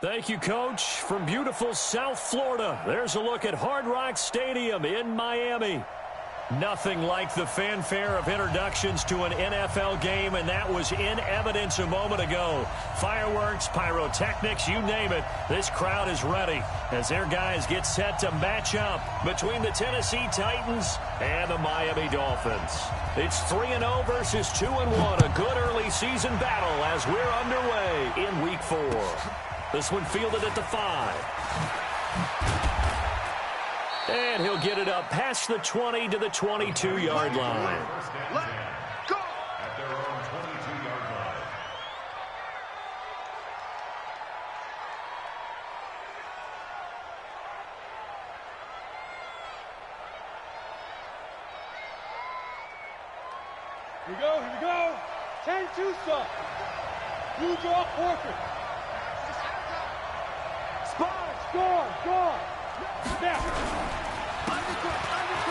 Thank you, Coach. From beautiful South Florida, there's a look at Hard Rock Stadium in Miami. Nothing like the fanfare of introductions to an NFL game, and that was in evidence a moment ago. Fireworks, pyrotechnics, you name it. This crowd is ready as their guys get set to match up between the Tennessee Titans and the Miami Dolphins. It's 3-0 versus 2-1, a good early season battle as we're underway in Week 4. This one fielded at the 5. And he'll get it up past the 20 to the 22-yard line. Let's go! At their own 22-yard line. Here we go, here we go. 10-2 stuff. Blue draw, Porker. Spot, score.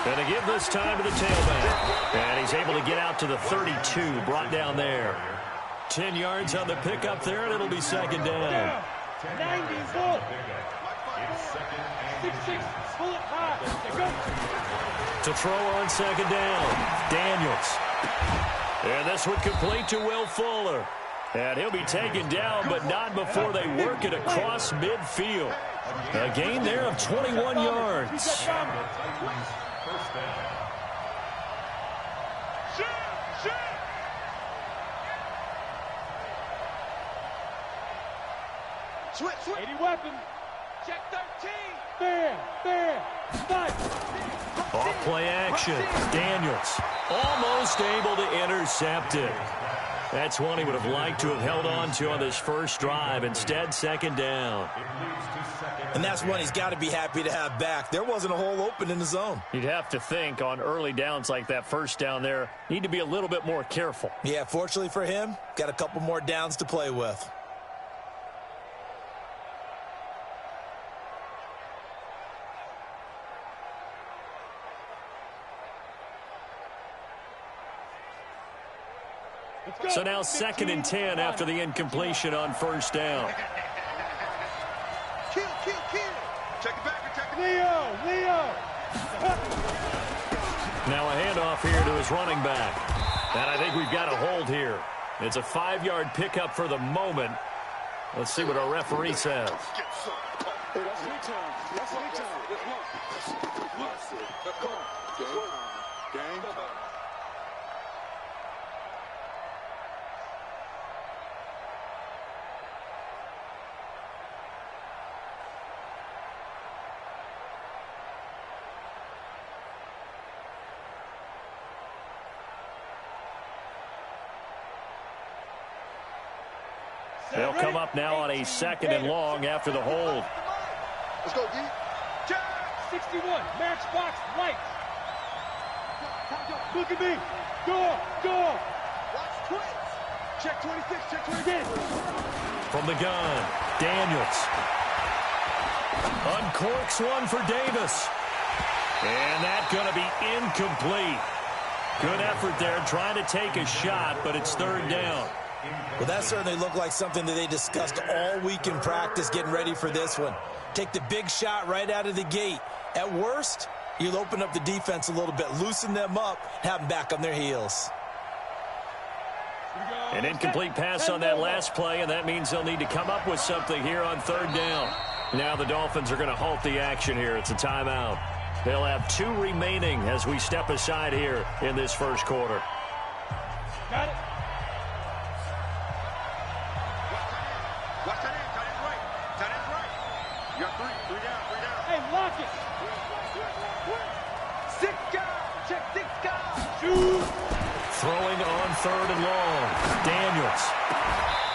Going to give this time to the tailback. And he's able to get out to the 32, brought down there. 10 yards on the pickup there, and it'll be second down. 90 full. 6-6, pull it high. To throw on second down, Daniels. And this one complete to Will Fuller. And he'll be taken down, but not before they work it across midfield. A gain there of 21 yards. Switch. 80 weapon. Check 13. Bam. Snipe. Off play action. Daniels almost able to intercept it. That's one he would have liked to have held on to on this first drive. Instead, second down. And that's one he's got to be happy to have back. There wasn't a hole open in the zone. You'd have to think on early downs like that first down there, need to be a little bit more careful. Yeah, fortunately for him, got a couple more downs to play with. So now 2nd and 10 after the incompletion on first down. Kill. Check it back. Leo. Now a handoff here to his running back. And I think we've got a hold here. It's a 5-yard pickup for the moment. Let's see what our referee says. They'll come up now on a 2nd and long after the hold. Let's go, D. 61, matchbox lights. Look at me. Door. Watch twins. Check 26, check 26. From the gun, Daniels. Uncorks one for Davis. And that's going to be incomplete. Good effort there trying to take a shot, but it's third down. Well, that certainly looked like something that they discussed all week in practice getting ready for this one. Take the big shot right out of the gate. At worst, you'll open up the defense a little bit, loosen them up, have them back on their heels. An incomplete pass on that last play, and that means they'll need to come up with something here on third down. Now the Dolphins are going to halt the action here. It's a timeout. They'll have 2 remaining as we step aside here in this first quarter. Got it. You got 3 down. Hey, lock it. 6 guys. Check 6 guys. Shoot. Throwing on 3rd and long. Daniels.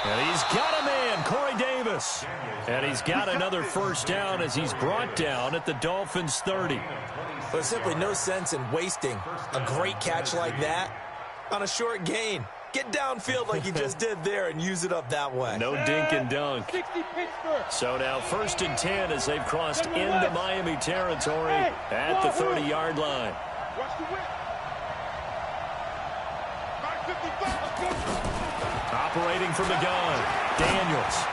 And he's got a man, Corey Davis. And he's got another first down as he's brought down at the Dolphins' 30. There's simply no sense in wasting a great catch like that on a short gain. Get downfield like you just did there and use it up that way. No dink and dunk. 60 Pittsburgh. So now 1st and 10 as they've crossed into Miami territory at the 30-yard line. Watch the whip. Operating from the gun, Daniels.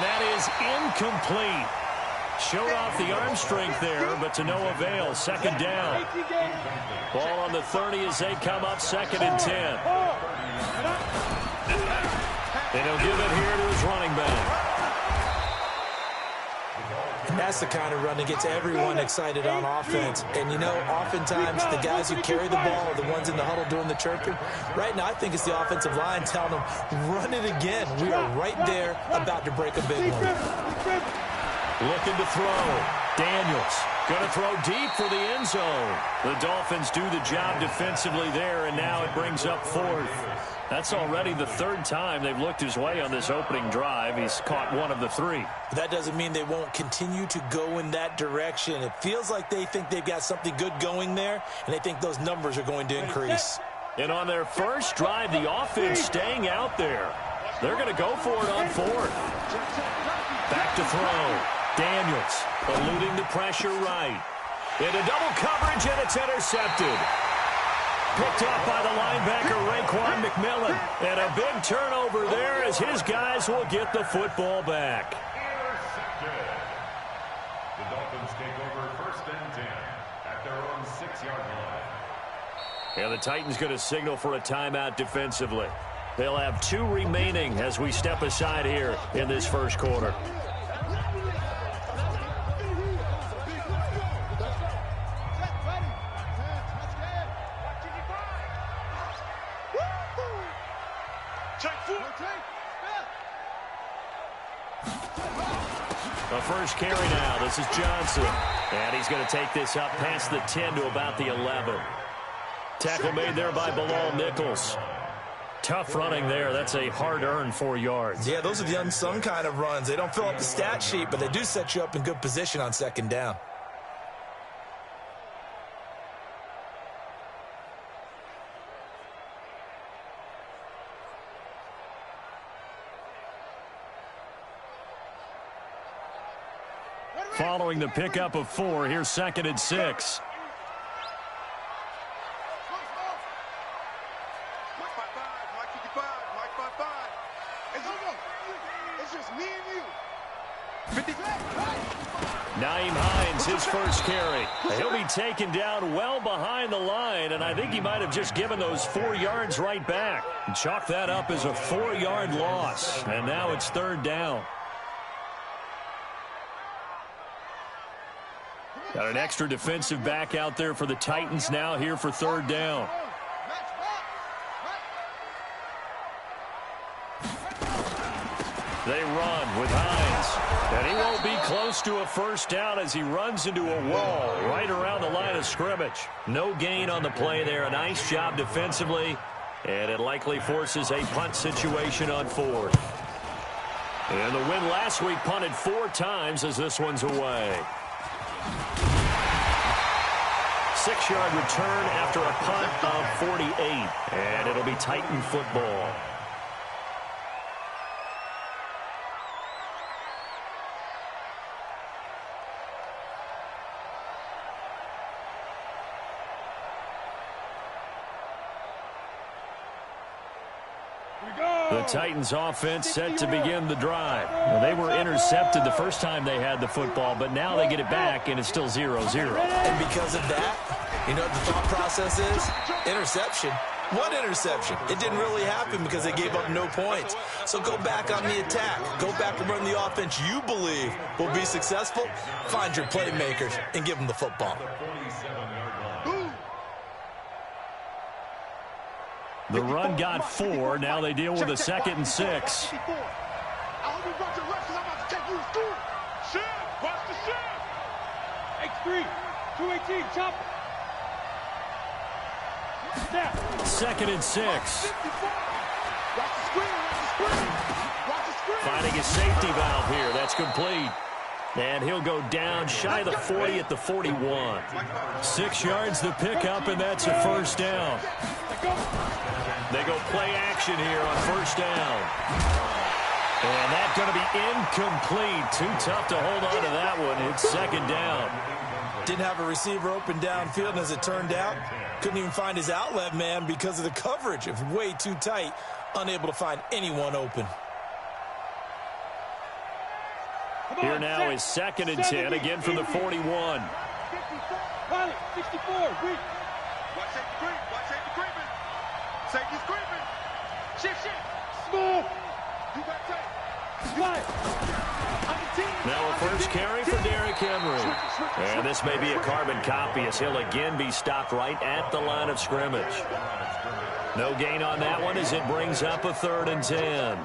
that is incomplete. Showed off the arm strength there, but to no avail. Second down. Ball on the 30 as they come up, 2nd and 10. And he'll give it here to his running back. And that's the kind of run that gets everyone excited on offense. And, you know, oftentimes the guys who carry the ball are the ones in the huddle doing the chirping. Right now, I think it's the offensive line telling them, run it again. We are right there about to break a big one. Looking to throw. Daniels going to throw deep for the end zone. The Dolphins do the job defensively there, and now it brings up 4th. That's already the 3rd time they've looked his way on this opening drive. He's caught 1 of the 3. That doesn't mean they won't continue to go in that direction. It feels like they think they've got something good going there, and they think those numbers are going to increase. And on their first drive, the offense staying out there. They're going to go for it on 4th. Back to throw. Daniels eluding the pressure right. Into double coverage, and it's intercepted. Picked off by the linebacker, Raekwon McMillan. And a big turnover there as his guys will get the football back. Intercepted. The Dolphins take over 1st and 10 at their own 6-yard line. And the Titans going to signal for a timeout defensively. They'll have 2 remaining as we step aside here in this first quarter. The first carry now. This is Johnson. And he's going to take this up past the 10 to about the 11. Tackle made there by Bilal Nichols. Tough running there. That's a hard-earned 4 yards. Yeah, those are the unsung kind of runs. They don't fill up the stat sheet, but they do set you up in good position on 2nd down. Following the pickup of 4, here's 2nd and 6. Naeem Hines, his first carry. He'll be taken down well behind the line, and I think he might have just given those 4 yards right back. Chalk that up as a 4-yard loss, and now it's 3rd down. Got an extra defensive back out there for the Titans now here for 3rd down. They run with Hines, and he won't be close to a first down as he runs into a wall right around the line of scrimmage. No gain on the play there. A nice job defensively, and it likely forces a punt situation on 4th. And the win last week punted 4 times as this one's away. 6-yard return after a punt of 48. And it'll be Titan football. The Titans offense set to begin the drive. Well, they were intercepted the first time they had the football, but now they get it back, and it's still 0-0. And because of that, you know what the thought process is? Interception. What interception? It didn't really happen because they gave up no points. So go back on the attack. Go back and run the offense you believe will be successful. Find your playmakers and give them the football. The run got 4. Now they deal with a 2nd and 6. X3, 218, chop. 2nd and 6. Finding a safety valve here. That's complete. And he'll go down shy of the 40 at the 41. 6 yards the pickup, and that's a first down. They go play action here on first down. And that's going to be incomplete. Too tough to hold on to that one. It's 2nd down. Didn't have a receiver open downfield, and as it turned out, couldn't even find his outlet man because of the coverage. It was way too tight, unable to find anyone open. Here now is 2nd and 10, again from the 41. Pilot, 64, reach. Watch safety creep. Watch safety creeping. Safety's creeping. Shift. Small. You got tape. Slide. Now a first carry for Derrick Henry. And this may be a carbon copy as he'll again be stopped right at the line of scrimmage. No gain on that one as it brings up a 3rd and 10.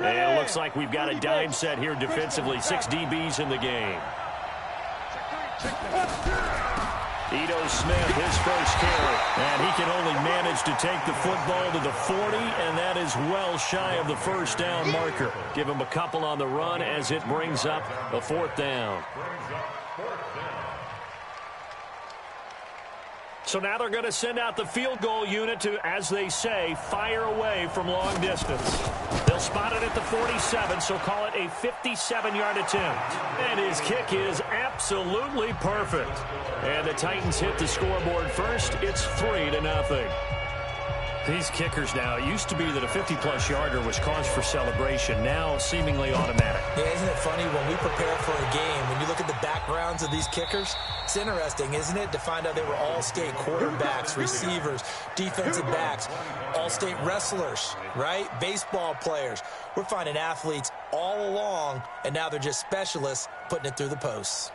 And it looks like we've got a dime set here defensively. 6 DBs in the game. Ito Smith, his first carry. And he can only manage to take the football to the 40, and that is well shy of the first down marker. Give him a couple on the run as it brings up a 4th down. So now they're going to send out the field goal unit to, as they say, fire away from long distance. They'll spot it at the 47, so call it a 57-yard attempt. And his kick is absolutely perfect. And the Titans hit the scoreboard first. It's 3-0. These kickers now, it used to be that a 50-plus yarder was cause for celebration. Now seemingly automatic. Yeah, isn't it funny when we prepare for a game, when you look at the backgrounds of these kickers, it's interesting, isn't it, to find out they were all-state quarterbacks, receivers, defensive backs, all-state wrestlers, right? Baseball players. We're finding athletes all along, and now they're just specialists putting it through the posts.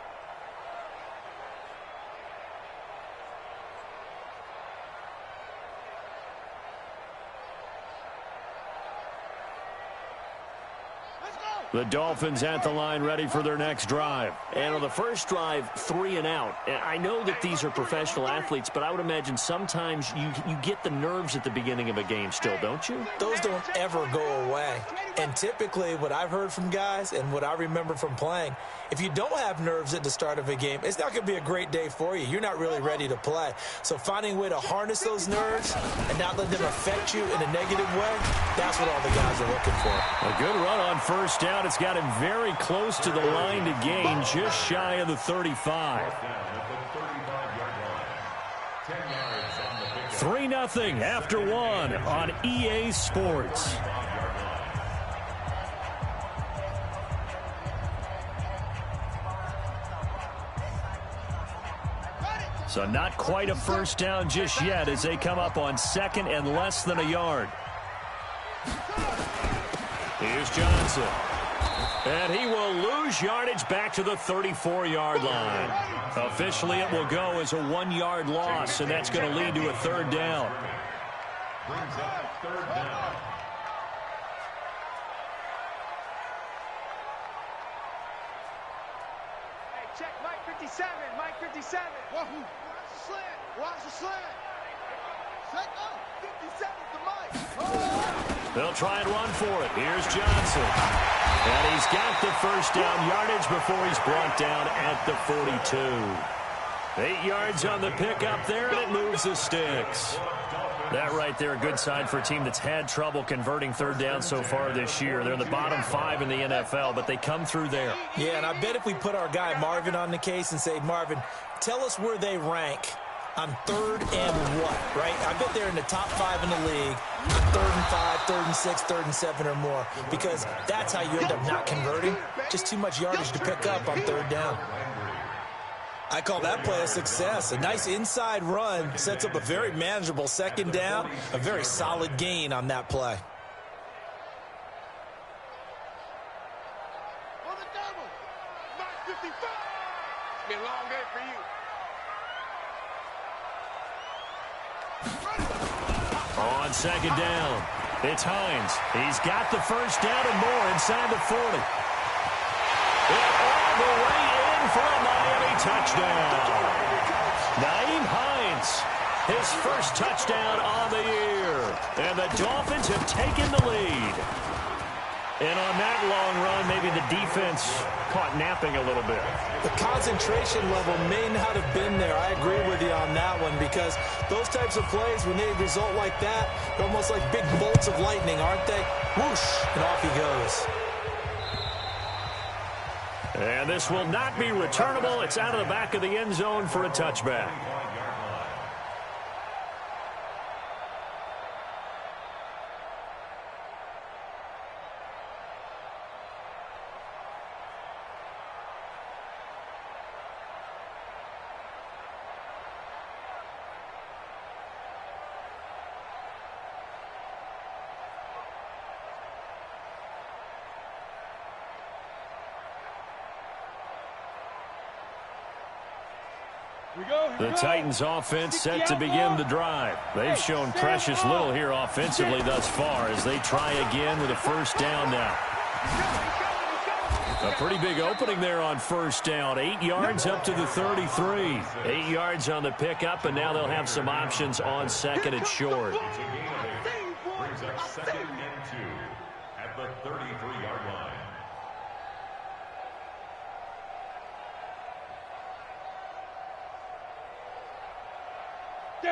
The Dolphins at the line ready for their next drive. And on the first drive, 3 and out. I know that these are professional athletes, but I would imagine sometimes you get the nerves at the beginning of a game still, don't you? Those don't ever go away. And typically what I've heard from guys and what I remember from playing, if you don't have nerves at the start of a game, it's not going to be a great day for you. You're not really ready to play. So finding a way to harness those nerves and not let them affect you in a negative way, that's what all the guys are looking for. A good run on first down. It's got him very close to the line to gain, just shy of the 35. 3-0 after 1 on EA Sports. So not quite a first down just yet as they come up on 2nd and less than a yard. Here's Johnson. And he will lose yardage back to the 34-yard line. Officially, it will go as a 1-yard loss, and that's going to lead to a 3rd down. Brings up 3rd down. Hey, check Mike 57. Mike 57. Watch the slant. Watch the slant. Check up. 57's the Mike. Oh. They'll try and run for it. Here's Johnson. And he's got the first down yardage before he's brought down at the 42. 8 yards on the pickup there, and it moves the sticks. That right there, a good sign for a team that's had trouble converting 3rd down so far this year. They're in the bottom 5 in the NFL, but they come through there. Yeah, and I bet if we put our guy Marvin on the case and say, Marvin, tell us where they rank on 3rd and what, right? I bet they're in the top 5 in the league on 3rd and 5, 3rd and 6, 3rd and 7 or more, because that's how you end up not converting. Just too much yardage to pick up on 3rd down. I call that play a success. A nice inside run sets up a very manageable 2nd down, a very solid gain on that play. On the double. 955. It's been a long day for you. On 2nd down, it's Hines. He's got the first down and more inside the 40. And all the way in for a Miami touchdown. Nyheim Hines, his first touchdown on the year. And the Dolphins have taken the lead. And on that long run, maybe the defense caught napping a little bit. The concentration level may not have been there. I agree with you on that one, because those types of plays, when they result like that, they're almost like big bolts of lightning, aren't they? Whoosh, and off he goes. And this will not be returnable. It's out of the back of the end zone for a touchback. The Titans offense set to begin the drive. They've shown precious little here offensively thus far as they try again with a first down now. A pretty big opening there on first down. 8 yards up to the 33. 8 yards on the pickup, and now they'll have some options on second and short. Brings up second and 2 at the 33-yard line.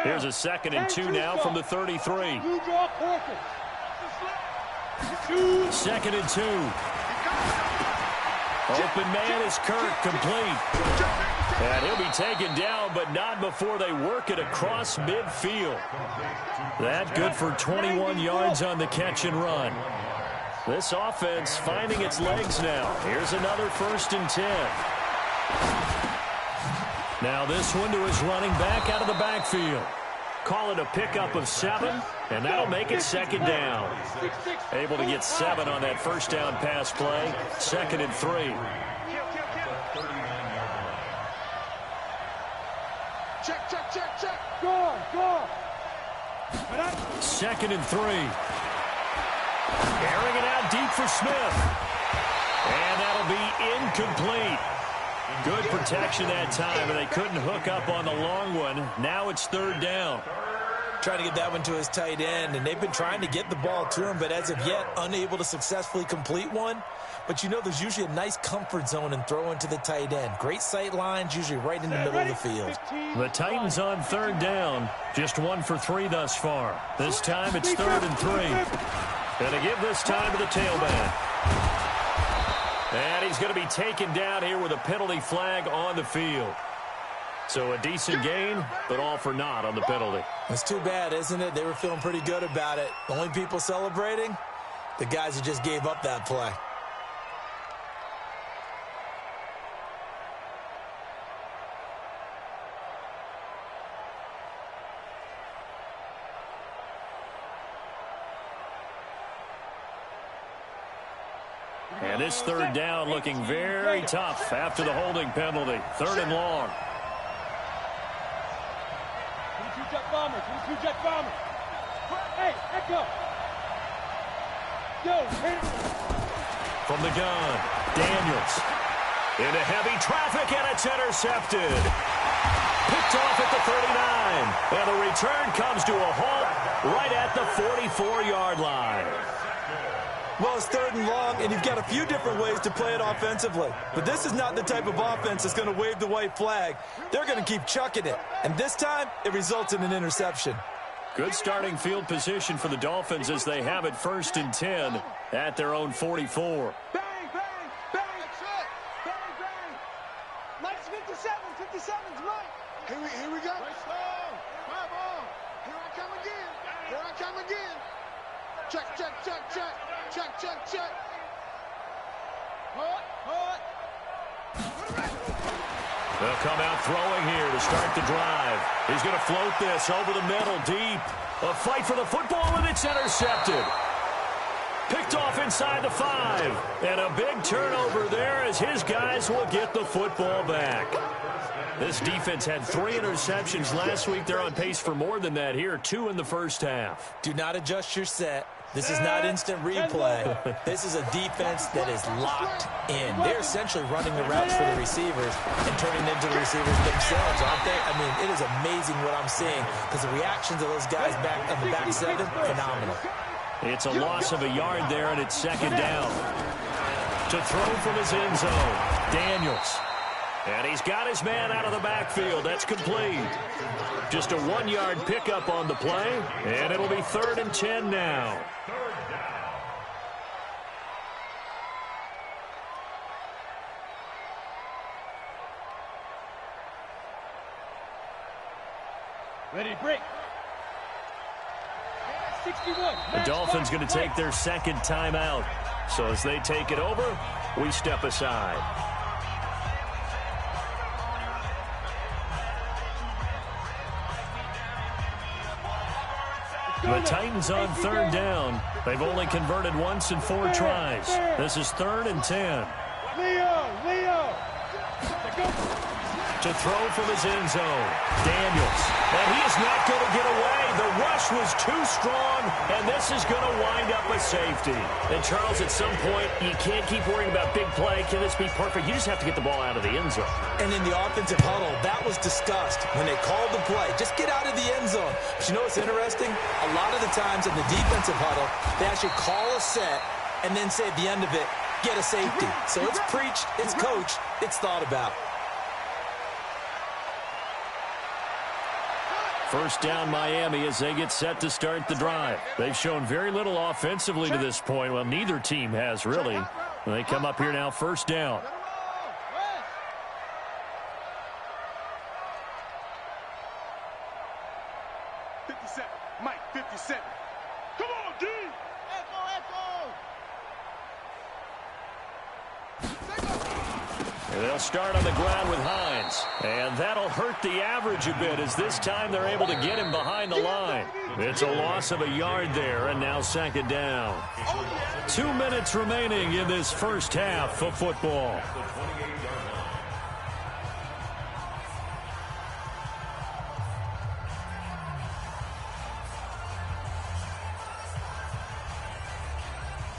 Here's a second and 2 now from the 33. Second and 2. Open man is Kirk, complete. And he'll be taken down, but not before they work it across midfield. That good for 21 yards on the catch and run. This offense finding its legs now. Here's another first and 10. Now this one to his running back out of the backfield. Call it a pickup of 7, and that'll make it second down. Able to get 7 on that first down pass play. Second and 3. Check, check, check, check. Go. Second and 3. Airing it out deep for Smith. And that'll be incomplete. Good protection that time, and they couldn't hook up on the long one. Now it's third down. Trying to get that one to his tight end, and they've been trying to get the ball to him, but as of yet, unable to successfully complete one. But you know there's usually a nice comfort zone in throwing to the tight end. Great sight lines, usually right in the middle of the field. The Titans on third down. Just 1 for 3 thus far. This time it's third and 3. And to give this time to the tailback. And he's going to be taken down here with a penalty flag on the field. So a decent gain, but all for naught on the penalty. It's too bad, isn't it? They were feeling pretty good about it. The only people celebrating, the guys who just gave up that play. And this third down looking very tough after the holding penalty. Third and long. 22-jet bombers. 22-jet bombers. Hey, echo. Yo, hit it. From the gun, Daniels. Into heavy traffic, and it's intercepted. Picked off at the 39. And the return comes to a halt right at the 44-yard line. Well, it's third and long, and you've got a few different ways to play it offensively. But this is not the type of offense that's going to wave the white flag. They're going to keep chucking it. And this time, it results in an interception. Good starting field position for the Dolphins as they have it first and 10 at their own 44. Bang, bang, bang. That's it. Bang, bang. Mike's 57. 57's Mike. Here we go. My ball. Here I come again. Here I come again. Check, check, check, check. Check, check, check. Hold. They'll come out throwing here to start the drive. He's going to float this over the middle, deep. A fight for the football, and it's intercepted. Picked off inside the 5. And a big turnover there as his guys will get the football back. This defense had 3 interceptions last week. They're on pace for more than that here. 2 in the first half. Do not adjust your set. This is not instant replay. This is a defense that is locked in. They're essentially running the routes for the receivers and turning into the receivers themselves, aren't they? I mean, it is amazing what I'm seeing because the reactions of those guys back on the back 7, phenomenal. It's a loss of a yard there, and it's second down. To throw from his end zone, Daniels. And he's got his man out of the backfield. That's complete. Just a 1-yard pickup on the play, and it'll be third and 10 now. Ready, break. 61. The Dolphins going to take their second timeout. So as they take it over, we step aside. The Titans on third down. They've only converted once in 4 tries. This is 3rd and 10. Leo. To throw from his end zone. Daniels. And he is not going to get away. The rush was too strong, and this is going to wind up a safety. And, Charles, at some point, you can't keep worrying about big play. Can this be perfect? You just have to get the ball out of the end zone. And in the offensive huddle, that was discussed when they called the play. Just get out of the end zone. But you know what's interesting? A lot of the times in the defensive huddle, they actually call a set and then say at the end of it, get a safety. So it's preached, it's coached, it's thought about. First down, Miami, as they get set to start the drive. They've shown very little offensively to this point. Well, neither team has, really. They come up here now, first down. 57. Mike, 57. Come on, D! And they'll start on the ground with Hines. And that'll hurt the average a bit, as this time they're able to get him behind the line. It's a loss of a yard there, and now second down. 2 minutes remaining in this first half of football.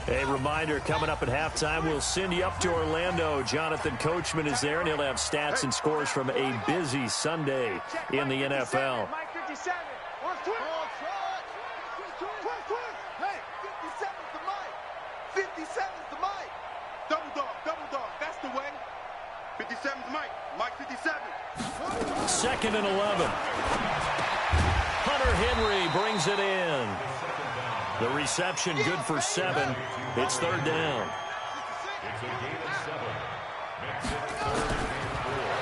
A reminder, coming up at halftime, we'll send you up to Orlando. Jonathan Coachman is there, and he'll have stats and scores from a busy Sunday in the NFL. Mike, 57. Hey, 57's the Mike. 57's the Mike. Double dog. That's the way. 57's Mike. Mike, 57. 2nd and 11. Hunter Henry brings it in. The reception good for 7. It's 3rd down.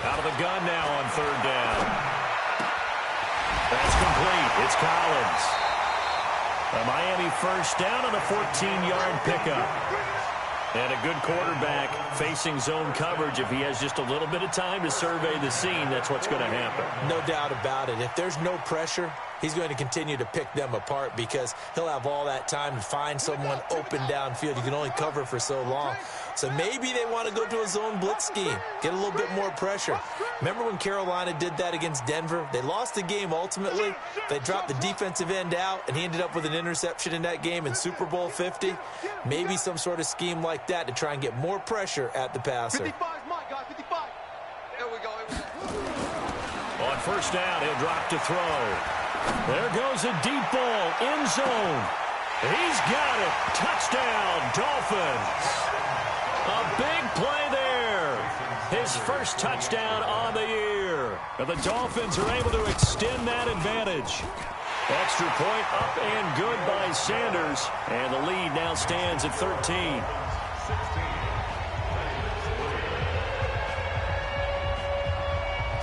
Out of the gun now on 3rd down. That's complete. It's Collins. A Miami first down on a 14-yard pickup. And a good quarterback facing zone coverage. If he has just a little bit of time to survey the scene, that's what's going to happen. No doubt about it. If there's no pressure, he's going to continue to pick them apart because he'll have all that time to find someone open downfield. You can only cover for so long. So maybe they want to go to a zone blitz scheme, get a little bit more pressure. Remember when Carolina did that against Denver? They lost the game ultimately. They dropped the defensive end out, and he ended up with an interception in that game in Super Bowl 50. Maybe some sort of scheme like that to try and get more pressure at the passer. 55's Mike, guys. 55. Here we go. On first down, he'll drop to throw. There goes a deep ball, end zone. He's got it. Touchdown, Dolphins. A big play there. His first touchdown on the year. And the Dolphins are able to extend that advantage. Extra point up and good by Sanders. And the lead now stands at 13.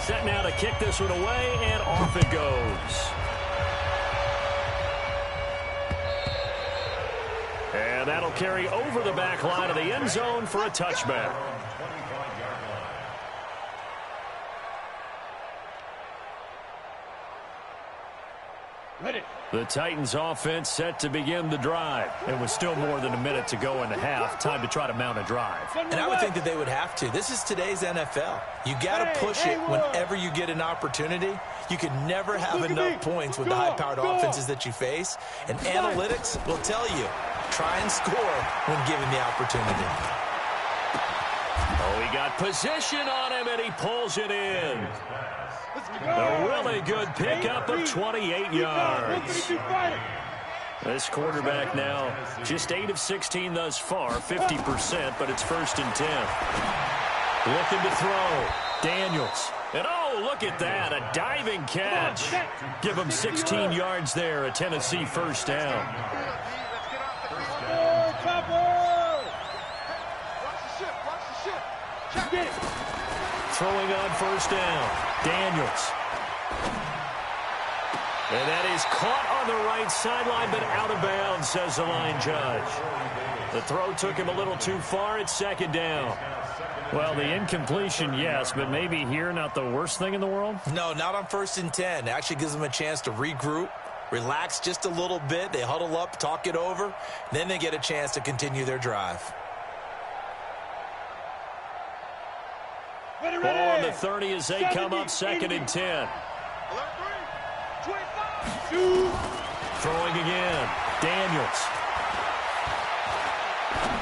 Set now to kick this one away, and off it goes. And that'll carry over the back line of the end zone for a touchback. Ready. The Titans offense set to begin the drive. And with still more than a minute to go in the half, time to try to mount a drive. And I would think that they would have to. This is today's NFL. You got to push it whenever you get an opportunity. You can never have enough points with the high-powered offenses that you face. And analytics will tell you, try and score when given the opportunity. Oh, he got position on him, and he pulls it in. A really good pickup of 28 yards. This quarterback now just 8 of 16 thus far, 50%, but it's 1st and 10. Looking to throw. Daniels. And oh, look at that, a diving catch. Give him 16 yards there, a Tennessee first down. Throwing on first down. Daniels. And that is caught on the right sideline, but out of bounds, says the line judge. The throw took him a little too far. It's second down. Well, the incompletion, yes, but maybe here not the worst thing in the world? No, not on 1st and 10. It actually gives them a chance to regroup, relax just a little bit. They huddle up, talk it over. Then they get a chance to continue their drive. Ball on the 30 as they come up 2nd and 10. Throwing again. Daniels.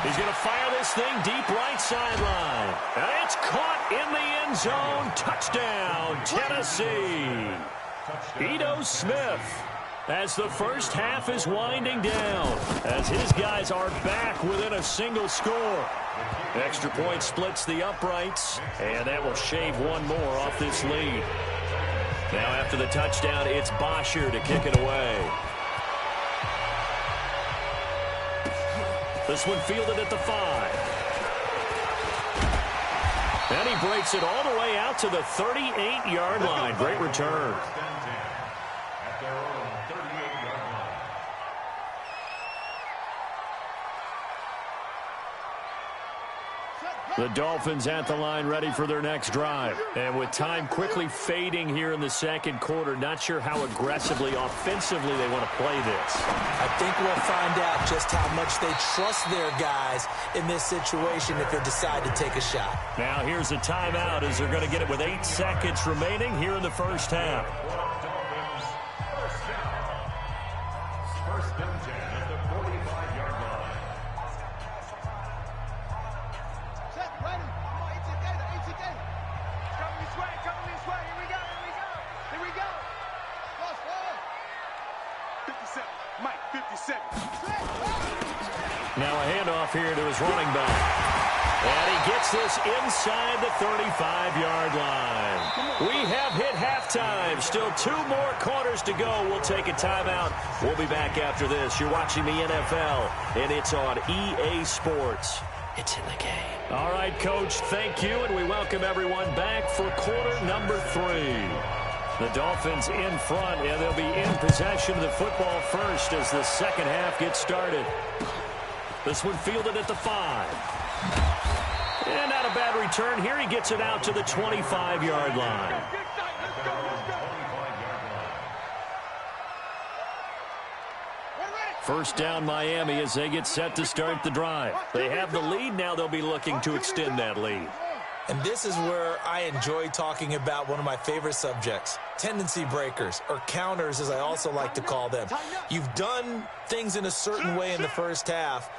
He's going to fire this thing deep right sideline. And it's caught in the end zone. Touchdown, Tennessee. Ito Smith, as the first half is winding down, as his guys are back within a single score. Extra point splits the uprights, and that will shave one more off this lead. Now after the touchdown, it's Bosher to kick it away. This one fielded at the 5. And he breaks it all the way out to the 38-yard line. Great return. At their own 38-yard line. The Dolphins at the line ready for their next drive. And with time quickly fading here in the second quarter, not sure how aggressively, offensively they want to play this. I think we'll find out just how much they trust their guys in this situation if they decide to take a shot. Now here's a timeout as they're going to get it with 8 seconds remaining here in the first half. Dolphins, first down 10 at the 45-yard line. Now a handoff here to his running back. And he gets this inside the 35-yard line. We have hit halftime. Still 2 more quarters to go. We'll take a timeout. We'll be back after this. You're watching the NFL, and it's on EA Sports. It's in the game. All right, Coach, thank you, and we welcome everyone back for quarter number 3. The Dolphins in front, and they'll be in possession of the football first as the second half gets started. This one fielded at the 5. And not a bad return here. He gets it out to the 25-yard line. First down Miami as they get set to start the drive. They have the lead. Now they'll be looking to extend that lead. And this is where I enjoy talking about one of my favorite subjects, tendency breakers, or counters as I also like to call them. You've done things in a certain way in the first half,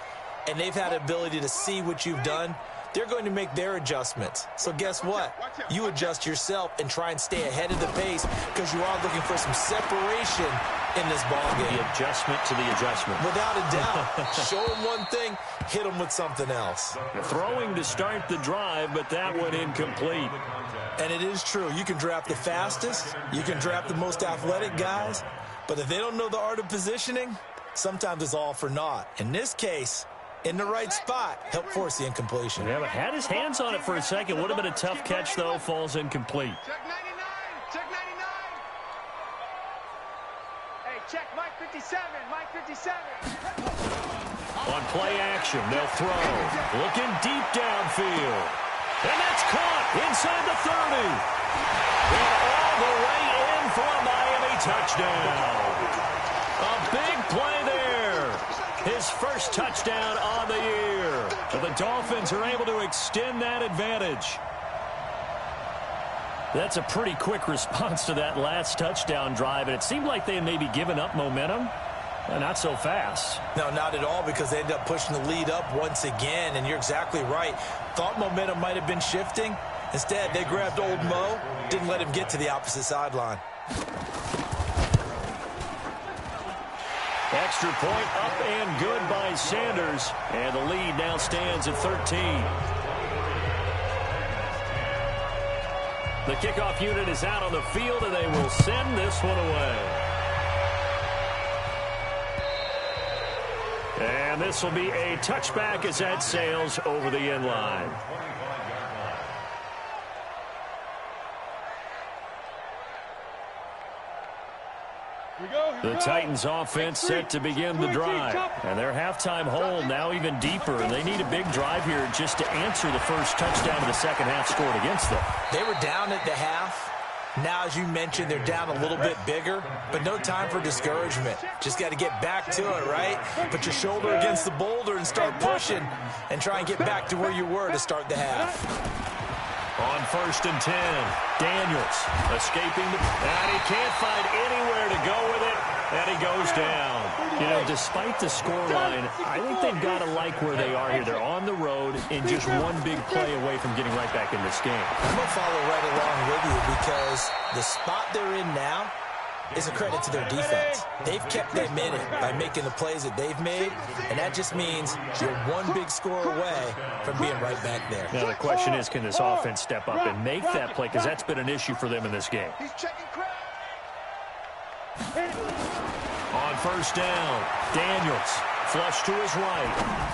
and they've had the ability to see what you've done. They're going to make their adjustments. So guess what? You adjust yourself and try and stay ahead of the pace because you are looking for some separation in this ballgame. The adjustment to the adjustment. Without a doubt. Show them one thing, hit them with something else. Throwing to start the drive, but that one incomplete. And it is true. You can draft the fastest. You can draft the most athletic guys. But if they don't know the art of positioning, sometimes it's all for naught. In this case, in the right spot, help force the incompletion. Yeah, but had his hands on it for a second. Would have been a tough catch, though. Falls incomplete. Check 99. Check 99. Hey, check Mike 57. Mike 57. On play action, they'll throw. Looking deep downfield. And that's caught inside the 30. And all the way in for a Miami touchdown. A big play there. His first touchdown on the year. The Dolphins are able to extend that advantage. That's a pretty quick response to that last touchdown drive, and it seemed like they had maybe given up momentum. Not so fast. No, not at all, because they ended up pushing the lead up once again, and you're exactly right. Thought momentum might have been shifting. Instead, they grabbed old Mo, didn't let him get to the opposite sideline. Extra point up and good by Sanders. And the lead now stands at 13. The kickoff unit is out on the field, and they will send this one away. And this will be a touchback as that sails over the end line. The Titans offense set to begin the drive. And their halftime hole now even deeper. And they need a big drive here just to answer the first touchdown of the second half scored against them. They were down at the half. Now, as you mentioned, they're down a little bit bigger, but no time for discouragement. Just got to get back to it, right? Put your shoulder against the boulder and start pushing and try and get back to where you were to start the half. On 1st and 10, Daniels escaping and he can't find anywhere to go with it, and he goes down. You know, despite the scoreline, I think they've got to like where they are here. They're on the road and just one big play away from getting right back in this game. I'm going to follow right along with you because the spot they're in now is a credit to their defense. They've kept them in it by making the plays that they've made, and that just means you're one big score away from being right back there. Now, the question is, can this offense step up and make that play? Because that's been an issue for them in this game. On 1st down, Daniels, flush to his right.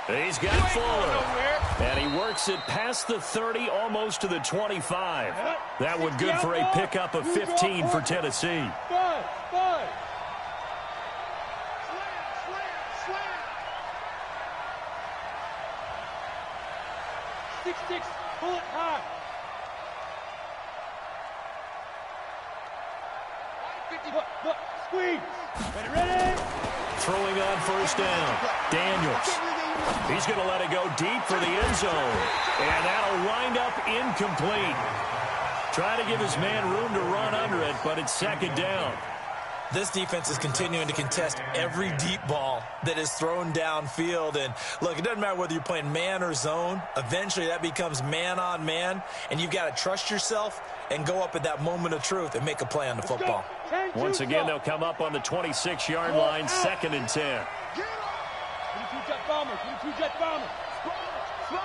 He's got Fuller, and he works it past the 30, almost to the 25. That would good for a pickup of 15 for Tennessee. Five. 6-6, pull it high. Look, squeeze. Ready? Throwing on 1st down, Daniels. He's going to let it go deep for the end zone. And that'll wind up incomplete. Trying to give his man room to run under it, but it's 2nd down. This defense is continuing to contest every deep ball that is thrown downfield. And, look, it doesn't matter whether you're playing man or zone. Eventually, that becomes man-on-man, and you've got to trust yourself and go up at that moment of truth and make a play on the football. Once again, they'll come up on the 26-yard line, 2nd and 10. 22-jet bomber, 22-jet bomber. No.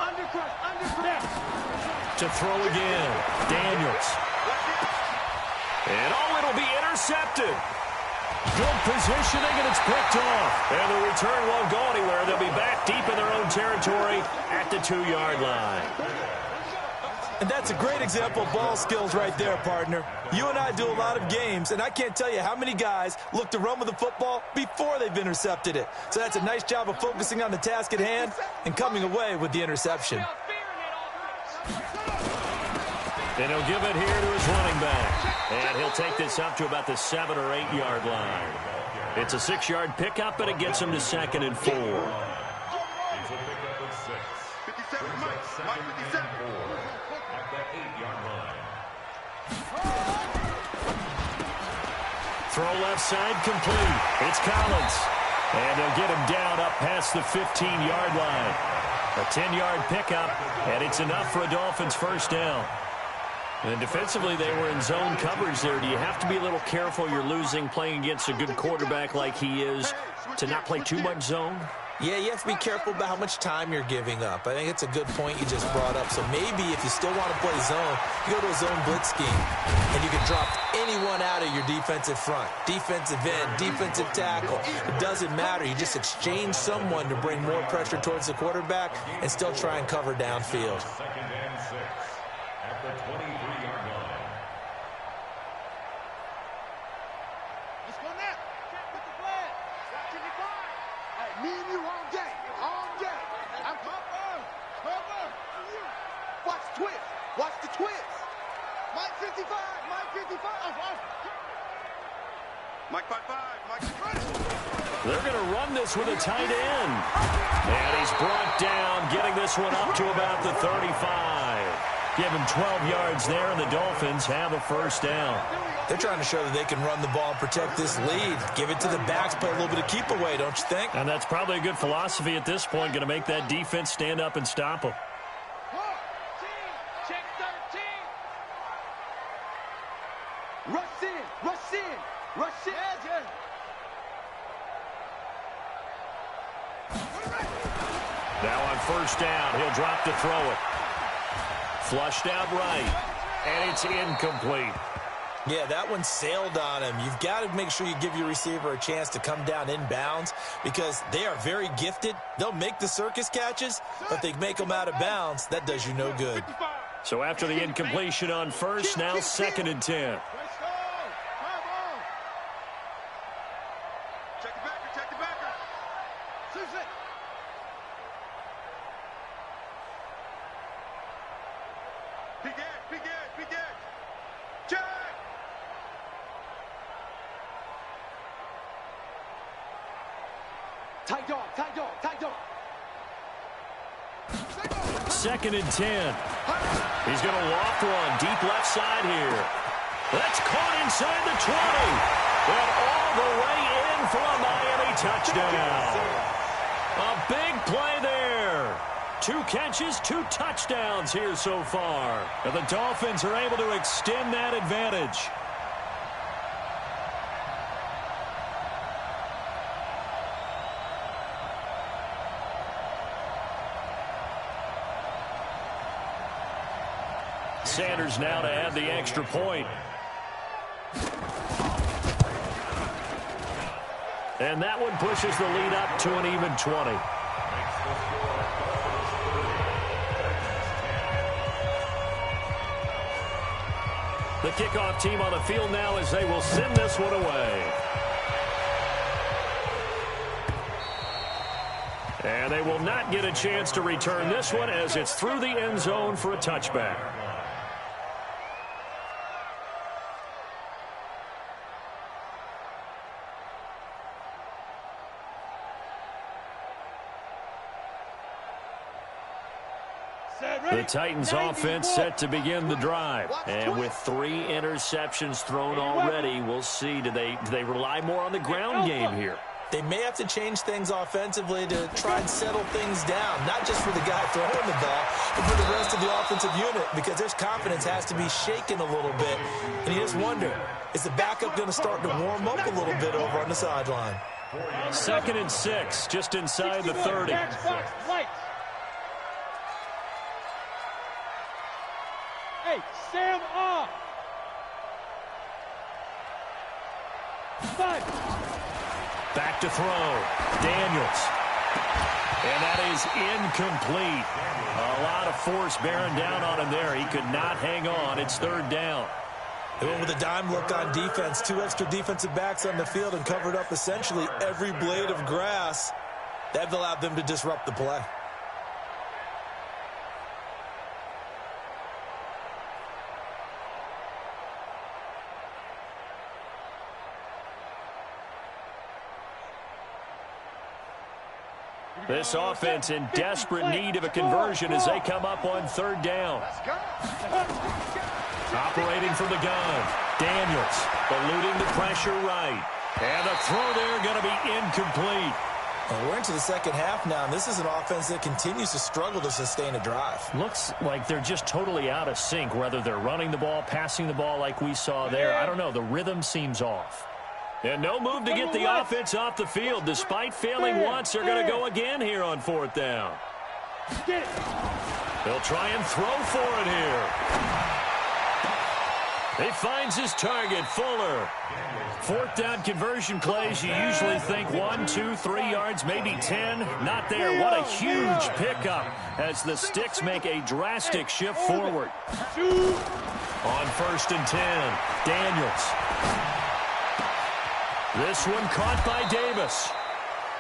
Undercut. To throw again, Daniels. And it'll be intercepted. Good positioning, and it's picked off. And the return won't go anywhere. They'll be back deep in their own territory at the 2-yard line. And that's a great example of ball skills right there, partner. You and I do a lot of games, and I can't tell you how many guys look to run with the football before they've intercepted it. So that's a nice job of focusing on the task at hand and coming away with the interception. And he'll give it here to his running back. And he'll take this up to about the 7 or 8 yard line. It's a 6-yard pickup, and it gets him to 2nd and 4. It's a pickup of 6. 57, Mike 57. At the 8-yard line. Throw left side complete. It's Collins. And they'll get him down up past the 15-yard line. A 10-yard pickup, and it's enough for a Dolphins 1st down. And defensively, they were in zone coverage there. Do you have to be a little careful? You're losing playing against a good quarterback like he is to not play too much zone? Yeah, you have to be careful about how much time you're giving up. I think it's a good point you just brought up. So maybe if you still want to play zone, you go to a zone blitz scheme, and you can drop anyone out of your defensive front, defensive end, defensive tackle. It doesn't matter. You just exchange someone to bring more pressure towards the quarterback and still try and cover downfield. 2nd and 6 at the 23-yard line. Let's go now. Put the flag. Me and you all day. I'm cover. Watch the twist. Watch the twist. Mike 55. Mike 55. Mike. They're going to run this with a tight end. And he's brought down, getting this one up to about the 35. Give him 12 yards there, and the Dolphins have a 1st down. They're trying to show that they can run the ball and protect this lead. Give it to the backs, play a little bit of keep away, don't you think? And that's probably a good philosophy at this point, going to make that defense stand up and stop them. Check 13. Rush in. Now on 1st down, he'll drop to throw it. Flushed out right, and it's incomplete. Yeah, that one sailed on him. You've got to make sure you give your receiver a chance to come down inbounds because they are very gifted. They'll make the circus catches, but if they make them out of bounds, that does you no good. 55. So after the incompletion on first, now 2nd and 10. Check the backer, check the backer. Susan. Big edge. Check. Tight dog. 2nd and 10. He's going to loft one deep left side here. That's caught inside the 20. And all the way in for a Miami touchdown. A big play there. 2 catches, 2 touchdowns here so far. And the Dolphins are able to extend that advantage. Sanders now to add the extra point. And that one pushes the lead up to an even 20. The kickoff team on the field now as they will send this one away. And they will not get a chance to return this one as it's through the end zone for a touchback. The Titans offense set to begin the drive. And with 3 interceptions thrown already, we'll see. Do they rely more on the ground game here? They may have to change things offensively to try and settle things down, not just for the guy throwing the ball, but for the rest of the offensive unit, because their confidence has to be shaken a little bit. And you just wonder, is the backup going to start to warm up a little bit over on the sideline? 2nd and 6, just inside the 30. Hey, Sam off. 5. Back to throw. Daniels. And that is incomplete. A lot of force bearing down on him there. He could not hang on. It's 3rd down. They went with a dime look on defense. 2 extra defensive backs on the field and covered up essentially every blade of grass. That allowed them to disrupt the play. This offense in desperate need of a conversion as they come up on 3rd down. Operating from the gun. Daniels eluding the pressure right. And the throw there going to be incomplete. Well, we're into the second half now, and this is an offense that continues to struggle to sustain a drive. Looks like they're just totally out of sync, whether they're running the ball, passing the ball like we saw there. I don't know. The rhythm seems off. And no move to get the offense off the field. Despite failing once, they're going to go again here on 4th down. They'll try and throw for it here. He finds his target, Fuller. 4th down conversion plays, you usually think 1, 2, 3 yards, maybe 10. Not there. What a huge pickup as the Sticks make a drastic shift forward. On 1st and 10, Daniels. This one caught by Davis.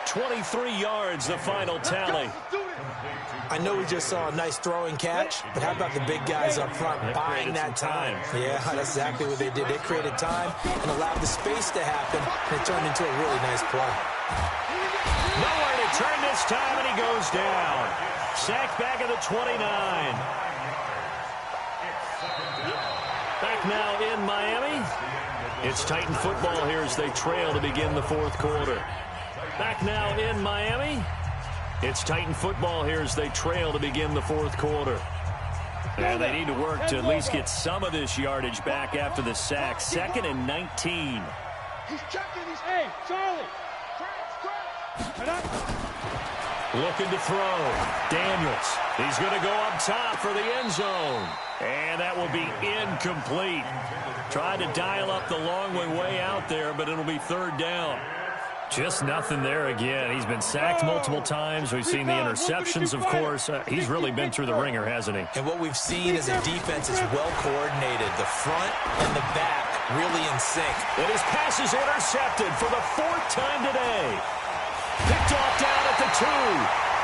23 yards, the final tally. I know we just saw a nice throwing catch, but how about the big guys up front buying that time? Yeah, that's exactly what they did. They created time and allowed the space to happen, and it turned into a really nice play. Nowhere to turn this time, and he goes down. Sacked back at the 29. Back now in Miami. It's Titan football here as they trail to begin the 4th quarter. Back now in Miami. It's Titan football here as they trail to begin the 4th quarter. And they need to work to at least get some of this yardage back after the sack. 2nd and 19. He's checking. Hey, Charlie. Looking to throw. Daniels. He's going to go up top for the end zone. And that will be incomplete. Tried to dial up the long way out there, but it'll be 3rd down. Just nothing there again. He's been sacked multiple times. We've seen the interceptions, of course. He's really been through the ringer, hasn't he? And what we've seen is a defense is well coordinated. The front and the back really in sync. And his pass is intercepted for the 4th time today. Picked off down at the 2.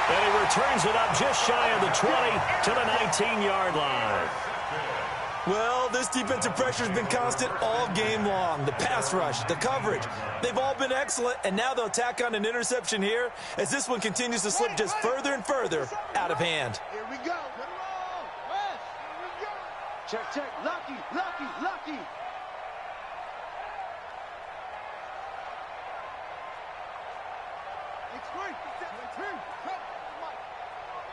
And he returns it up just shy of the 20 to the 19-yard line. Well, this defensive pressure has been constant all game long. The pass rush, the coverage, they've all been excellent, and now they'll tack on an interception here as this one continues to slip just further and further out of hand. Here we go. West. Here we go. Check, check. Lucky, lucky, lucky.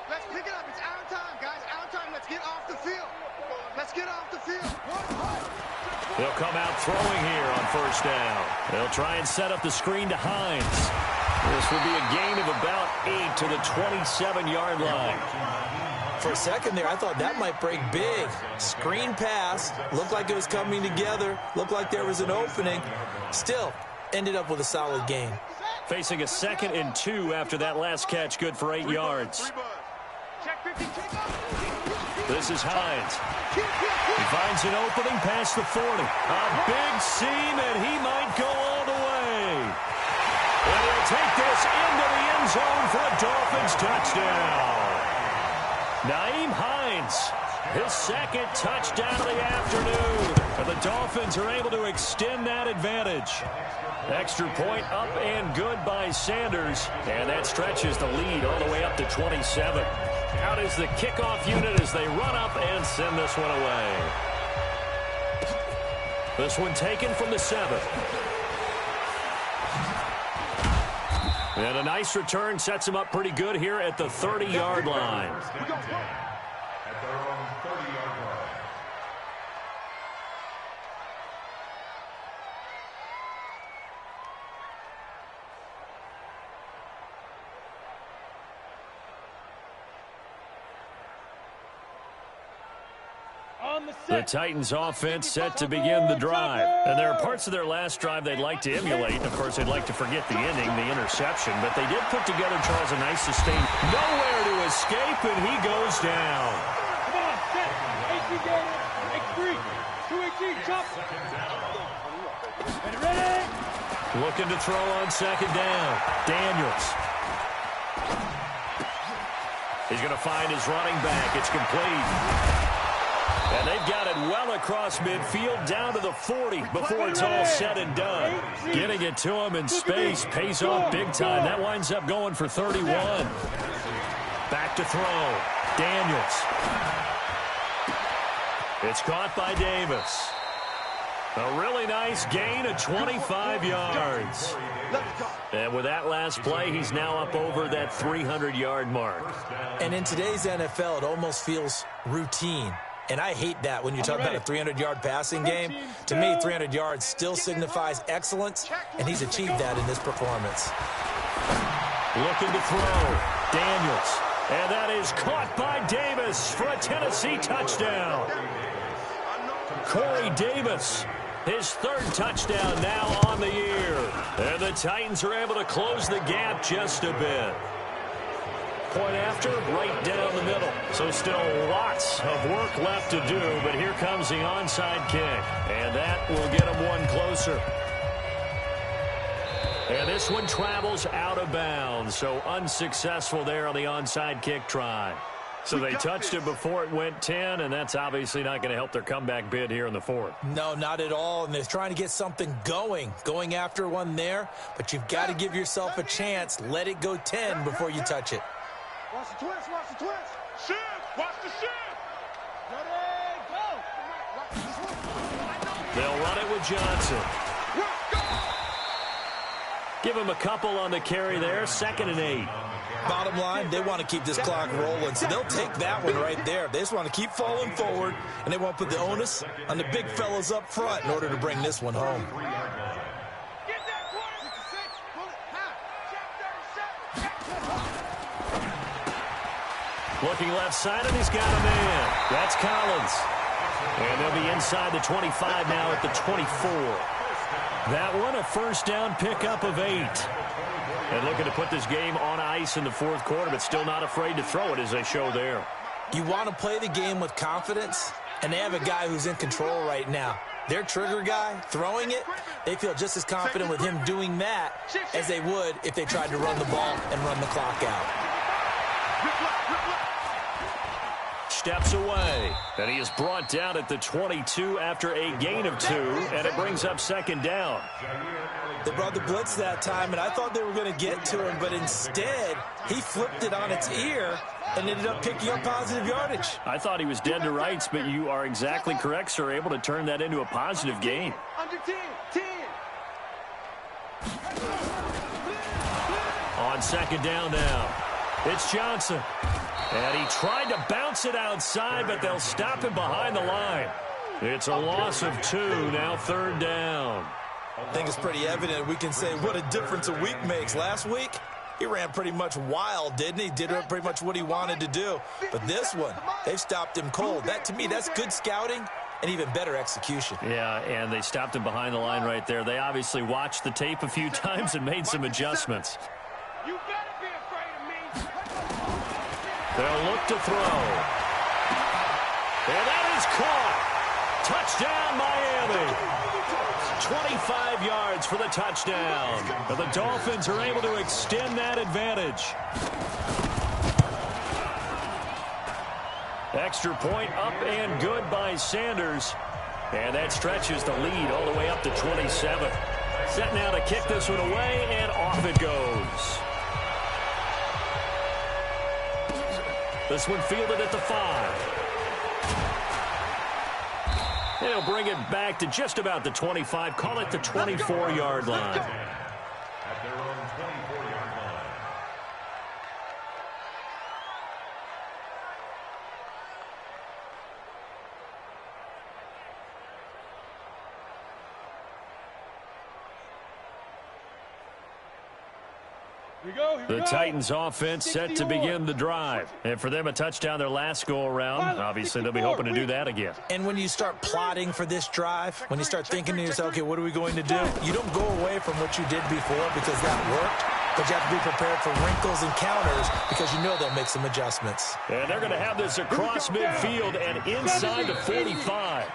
Let's pick it up. It's our time, guys. Our time. Let's get off the field. Let's get off the field. They'll come out throwing here on 1st down. They'll try and set up the screen to Hines. This will be a gain of about 8 to the 27-yard line. For a second there, I thought that might break big. Screen pass. Looked like it was coming together. Looked like there was an opening. Still, ended up with a solid gain. Facing a 2nd and 2 after that last catch, good for 8 yards. This is Hines. He finds an opening past the 40. A big seam, and he might go all the way. And he'll take this into the end zone for a Dolphins touchdown. Naeem Hines, his 2nd touchdown of the afternoon. And the Dolphins are able to extend that advantage. Extra point up and good by Sanders. And that stretches the lead all the way up to 27. Out is the kickoff unit as they run up and send this one away. This one taken from the 7. And a nice return sets him up pretty good here at the 30-yard line. At their own 30-yard line. The Titans offense set to begin the drive. And there are parts of their last drive they'd like to emulate. And, of course, they'd like to forget the ending, the interception. But they did put together, Charles, a nice sustain. Nowhere to escape, and he goes down. Come on, set. 18 Gator. X3. 218, jump. Ready? Looking to throw on 2nd down. Daniels. He's going to find his running back. It's complete. And they've got it well across midfield down to the 40 before it's all said and done. Getting it to him in space pays off big time. That winds up going for 31. Back to throw. Daniels. It's caught by Davis. A really nice gain of 25 yards. And with that last play, he's now up over that 300-yard mark. And in today's NFL, it almost feels routine. And I hate that when you talk about a 300-yard passing game. To me, 300 yards still signifies excellence, and he's achieved that in this performance. Looking to throw. Daniels. And that is caught by Davis for a Tennessee touchdown. Corey Davis, his 3rd touchdown now on the year. And the Titans are able to close the gap just a bit. Point after, right down the middle. So still lots of work left to do, but here comes the onside kick. And that will get them one closer. And this one travels out of bounds, so unsuccessful there on the onside kick try. So they touched it before it went 10, and that's obviously not going to help their comeback bid here in the 4th. No, not at all, and they're trying to get something going after one there, but you've got to give yourself a chance. Let it go 10 before you touch it. Watch the twist, watch the twist. Shift, watch the shift. Ready, go. They'll run it with Johnson. Give him a couple on the carry there, 2nd and 8. Bottom line, they want to keep this clock rolling, so they'll take that one right there. They just want to keep falling forward, and they want to put the onus on the big fellas up front in order to bring this one home. Looking left side, and he's got a man. That's Collins. And they'll be inside the 25 now at the 24. That one, a first down pickup of 8. And looking to put this game on ice in the fourth quarter, but still not afraid to throw it as they show there. You want to play the game with confidence, and they have a guy who's in control right now. Their trigger guy, throwing it, they feel just as confident with him doing that as they would if they tried to run the ball and run the clock out. Steps away, and he is brought down at the 22 after a gain of 2, and it brings up second down. They brought the blitz that time, and I thought they were going to get to him, but instead, he flipped it on its ear and ended up picking up positive yardage. I thought he was dead to rights, but you are exactly correct, sir, able to turn that into a positive gain. Under 10, 10. On second down now, it's Johnson. And he tried to bounce it outside, but they'll stop him behind the line. It's a loss of 2, now third down. I think it's pretty evident. We can say what a difference a week makes. Last week, he ran pretty much wild, didn't he? Did pretty much what he wanted to do. But this one, they've stopped him cold. That, to me, that's good scouting and even better execution. Yeah, and they stopped him behind the line right there. They obviously watched the tape a few times and made some adjustments. You better be afraid of me. They'll look to throw. And that is caught. Touchdown, Miami. 25 yards for the touchdown. But the Dolphins are able to extend that advantage. Extra point up and good by Sanders. And that stretches the lead all the way up to 27. Set now to kick this one away, and off it goes. This one fielded at the 5. They'll bring it back to just about the 25. Call it the 24-yard line. At their own 24-yard line. The Titans offense set to begin the drive. And for them, a touchdown their last go-around. Obviously, they'll be hoping to do that again. And when you start plotting for this drive, when you start thinking to yourself, okay, what are we going to do? You don't go away from what you did before because that worked, but you have to be prepared for wrinkles and counters because you know they'll make some adjustments. And they're going to have this across midfield and inside the 45.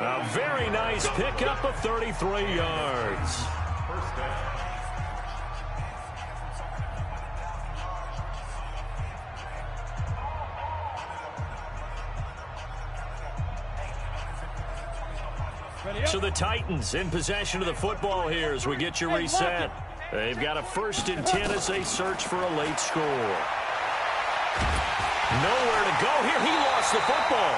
A very nice pickup of 33 yards. First down. So the Titans in possession of the football here as we get you reset. They've got a 1st and 10 as they search for a late score. Nowhere to go here. He lost the football.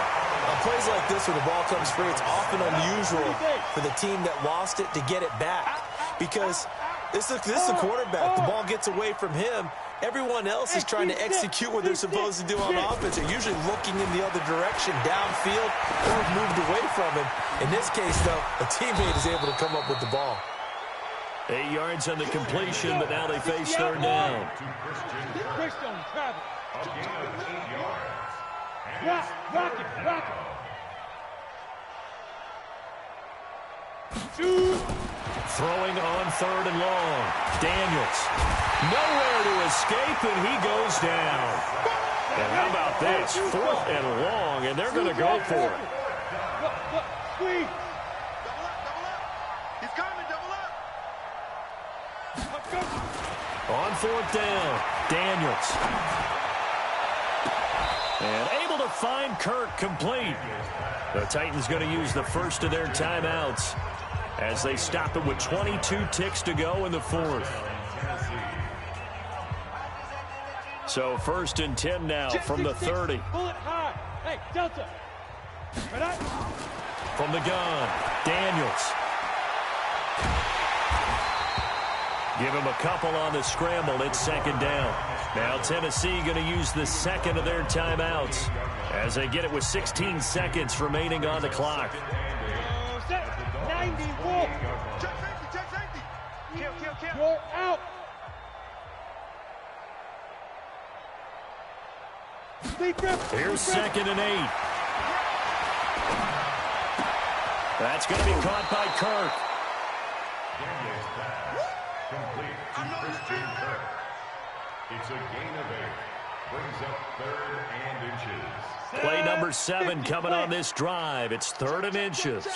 On plays like this where the ball comes free, it's often unusual for the team that lost it to get it back because this is the quarterback. The ball gets away from him. Everyone else is trying to execute what they're supposed to do on offense. They're usually looking in the other direction, downfield, or moved away from him. In this case, though, a teammate is able to come up with the ball. 8 yards on the completion, but now they face third down. Christian, Travis. A gain of 8 yards. And Rock it. Throwing on 3rd and long. Daniels. Nowhere to escape, and he goes down. And how about this? 4th and long, and they're going to go for it. Look, squeeze. Double up. He's coming, double up. On 4th down, Daniels. And able to find Kirk complete. The Titans going to use the first of their timeouts as they stop it with 22 ticks to go in the 4th. So 1st and 10 now from the 30. Pull it high. Hey, Delta. Right. From the gun, Daniels. Give him a couple on the scramble. It's 2nd down. Now Tennessee going to use the 2nd of their timeouts as they get it with 16 seconds remaining on the clock. Set. 91. Check safety. Kill. You're out. Here's 2nd and 8. That's going to be caught by Kirk. Ganye's pass. Complete to Christian Kirk. It's a gain of 8. Brings up 3rd and inches. Play number 7 coming on this drive. It's 3rd and inches.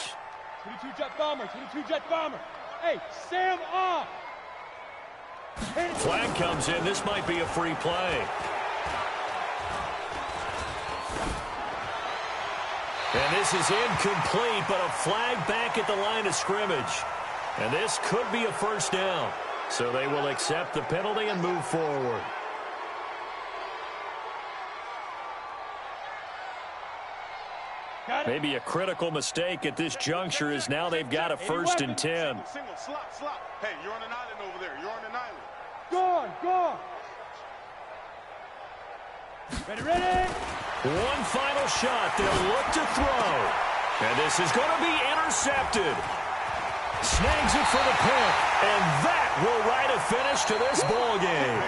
22 jet bomber, 22 jet bomber. Hey, Sam off. Flag comes in. This might be a free play. And this is incomplete, but a flag back at the line of scrimmage. And this could be a first down. So they will accept the penalty and move forward. Maybe a critical mistake at this juncture is now they've got a 1st and 10. Single, slot. Hey, you're on an island over there. You're on an island. Go. Ready. One final shot. They'll look to throw. And this is going to be intercepted. Snags it for the pick. And that will write a finish to this ball game.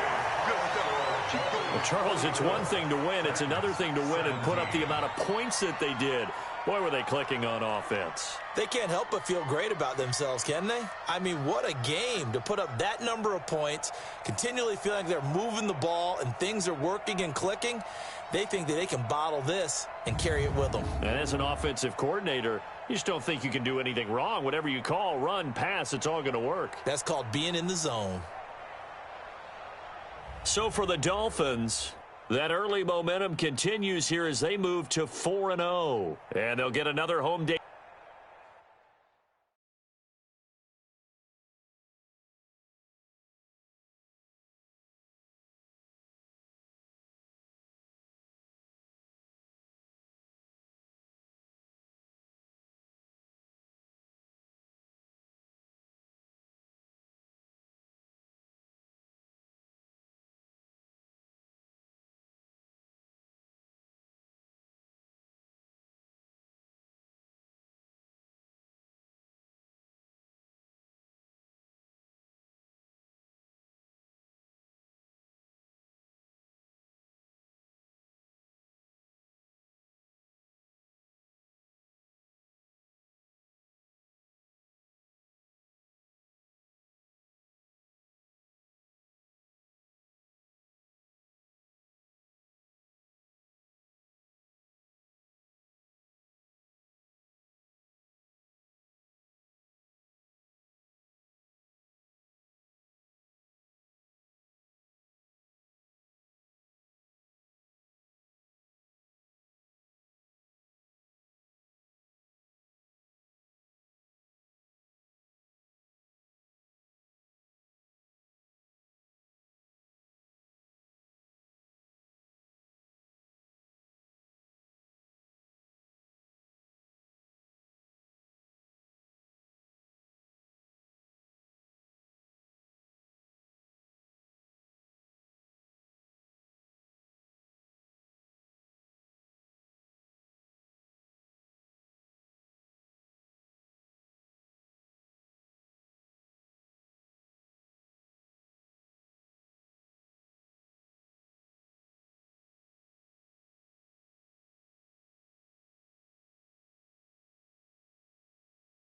Well, Charles, it's one thing to win. It's another thing to win and put up the amount of points that they did. Boy, were they clicking on offense. They can't help but feel great about themselves, can they? I mean, what a game to put up that number of points, continually feeling like they're moving the ball and things are working and clicking. They think that they can bottle this and carry it with them. And as an offensive coordinator, you just don't think you can do anything wrong. Whatever you call, run, pass, it's all going to work. That's called being in the zone. So for the Dolphins, that early momentum continues here as they move to 4-0. And they'll get another home day.